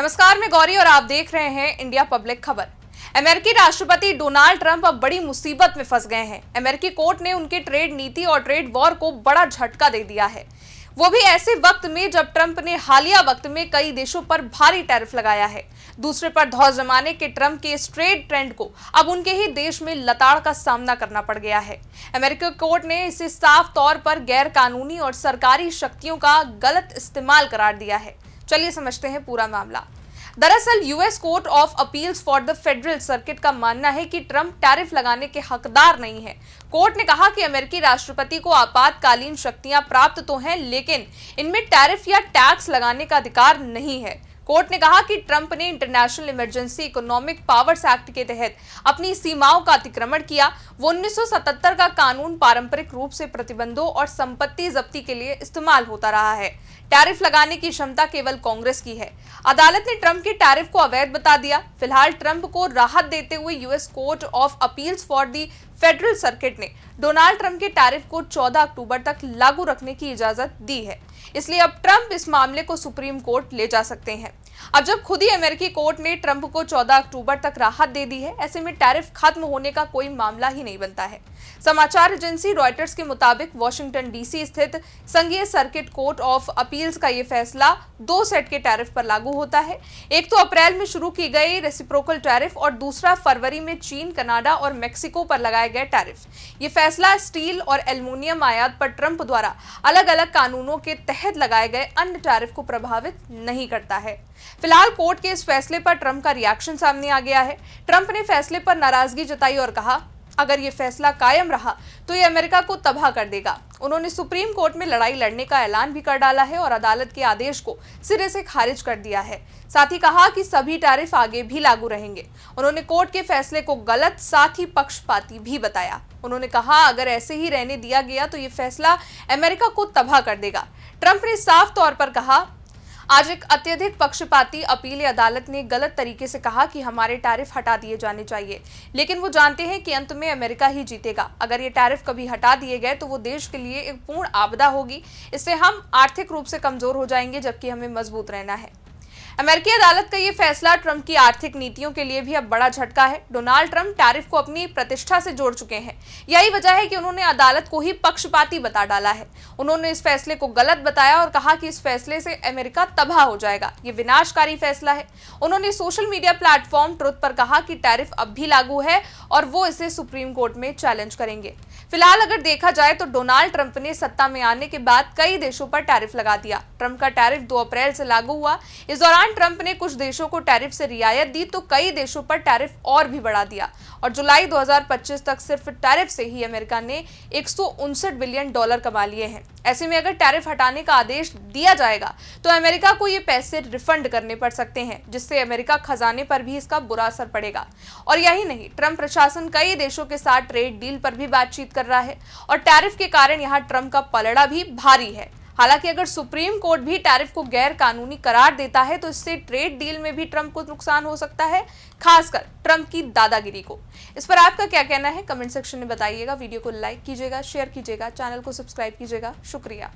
नमस्कार, मैं गौरी और आप देख रहे हैं इंडिया पब्लिक खबर। अमेरिकी राष्ट्रपति डोनाल्ड ट्रंप अब बड़ी मुसीबत में फंस गए हैं। अमेरिकी कोर्ट ने उनकी ट्रेड नीति और ट्रेड वॉर को बड़ा झटका दे दिया है, वो भी ऐसे वक्त में जब ट्रंप ने हालिया वक्त में कई देशों पर भारी टैरिफ लगाया है। दूसरे पर धौस जमाने के ट्रंप के इस ट्रेड ट्रेंड को अब उनके ही देश में लताड़ का सामना करना पड़ गया है। अमेरिकी कोर्ट ने इसे साफ तौर पर गैर कानूनी और सरकारी शक्तियों का गलत इस्तेमाल करार दिया है। चलिए समझते हैं पूरा मामला। दरअसल US court of appeals for the federal circuit का मानना है कि ट्रंप टैरिफ लगाने के हकदार नहीं है। कोर्ट ने कहा कि अमेरिकी राष्ट्रपति को आपातकालीन शक्तियां प्राप्त तो हैं, लेकिन इनमें टैरिफ या टैक्स लगाने का अधिकार नहीं है। कोर्ट ने कहा कि ट्रंप ने international emergency economic powers act के तहत अपनी सीमाओं का अतिक्रमण किया। वो 1977 का कानून पारंपरिक रूप से प्रतिबंधों और संपत्ति जब्ती के लिए इस्तेमाल होता रहा है। टैरिफ लगाने की क्षमता केवल कांग्रेस की है। अदालत ने ट्रंप के टैरिफ को अवैध बता दिया। फिलहाल ट्रंप को राहत देते हुए US court of appeals for the federal circuit ने डोनाल्ड ट्रंप के टैरिफ को 14 अक्टूबर तक लागू रखने की इजाजत दी है। इसलिए अब ट्रंप इस मामले को सुप्रीम कोर्ट ले जा सकते हैं। अब जब खुद ही अमेरिकी कोर्ट ने ट्रंप को 14 अक्टूबर तक राहत दे दी है, ऐसे में टैरिफ खत्म होने का कोई मामला ही नहीं बनता है। समाचार एजेंसी रॉयटर्स के मुताबिक वाशिंगटन डीसी स्थित संघीय सर्किट कोर्ट ऑफ अपील्स का यह फैसला 2 सेट के टैरिफ पर लागू होता है। एक तो अप्रैल में शुरू की गई रेसिप्रोकल टैरिफ और दूसरा फरवरी में चीन, कनाडा और मेक्सिको पर लगाए गए टैरिफ। ये फैसला स्टील और एल्युमिनियम आयात पर ट्रंप द्वारा अलग अलग कानूनों के तहत लगाए गए अन्य टैरिफ को प्रभावित नहीं करता है। फिलहाल कोर्ट के इस फैसले पर ट्रंप का रिएक्शन सामने आ गया है। ट्रंप ने फैसले पर नाराजगी जताई और कहा, अगर ये फैसला कायम रहा तो ये अमेरिका को तबाह कर देगा। उन्होंने सुप्रीम कोर्ट में लड़ाई लड़ने का ऐलान भी कर डाला है और अदालत के आदेश को सिरे से खारिज कर दिया है। साथ ही कहा कि सभी टैरिफ आगे भी लागू रहेंगे। उन्होंने कोर्ट के फैसले को गलत, साथ ही पक्षपाती भी बताया। उन्होंने कहा, अगर ऐसे ही रहने दिया गया तो ये फैसला अमेरिका को तबाह कर देगा। ट्रंप ने साफ तौर पर कहा, आज एक अत्यधिक पक्षपाती अपीली अदालत ने गलत तरीके से कहा कि हमारे टैरिफ हटा दिए जाने चाहिए, लेकिन वो जानते हैं कि अंत में अमेरिका ही जीतेगा। अगर ये टैरिफ कभी हटा दिए गए तो वो देश के लिए एक पूर्ण आपदा होगी। इससे हम आर्थिक रूप से कमजोर हो जाएंगे, जबकि हमें मजबूत रहना है। अमेरिकी अदालत का ये फैसला ट्रंप की आर्थिक नीतियों के लिए भी अब बड़ा झटका है। डोनाल्ड ट्रंप टैरिफ को अपनी प्रतिष्ठा से जोड़ चुके हैं। यही वजह है कि उन्होंने अदालत को ही पक्षपाती बता डाला है। उन्होंने इस फैसले को गलत बताया और कहा कि इस फैसले से अमेरिका तबाह हो जाएगा। ये विनाशकारी फैसला है। उन्होंने सोशल मीडिया प्लेटफॉर्म ट्रुथ पर कहा कि टैरिफ अब भी लागू है और वो इसे सुप्रीम कोर्ट में चैलेंज करेंगे। फिलहाल अगर देखा जाए तो डोनाल्ड ट्रंप ने सत्ता में आने के बाद कई देशों पर टैरिफ लगा दिया। ट्रंप का टैरिफ 2 अप्रैल से लागू हुआ। इस दौरान ट्रंप ने कुछ देशों को टैरिफ से रियायत दी तो कई देशों पर टैरिफ और भी बढ़ा दिया और जुलाई 2025 तक सिर्फ टैरिफ से ही अमेरिका ने $159 बिलियन कमा लिए हैं। ऐसे में अगर टैरिफ हटाने का आदेश दिया जाएगा तो अमेरिका को ये पैसे रिफंड करने पड़ सकते हैं, जिससे अमेरिका खजाने पर भी इसका बुरा असर पड़ेगा। और यही नहीं, ट्रंप प्रशासन कई देशों के साथ ट्रेड डील पर भी बातचीत कर रहा है और टैरिफ के कारण यहाँ ट्रंप का पलड़ा भी भारी है। हालांकि अगर सुप्रीम कोर्ट भी टैरिफ को गैर कानूनी करार देता है तो इससे ट्रेड डील में भी ट्रंप को नुकसान हो सकता है, खासकर ट्रंप की दादागिरी को। इस पर आपका क्या कहना है, कमेंट सेक्शन में बताइएगा। वीडियो को लाइक कीजिएगा, शेयर कीजिएगा, चैनल को सब्सक्राइब कीजिएगा। शुक्रिया।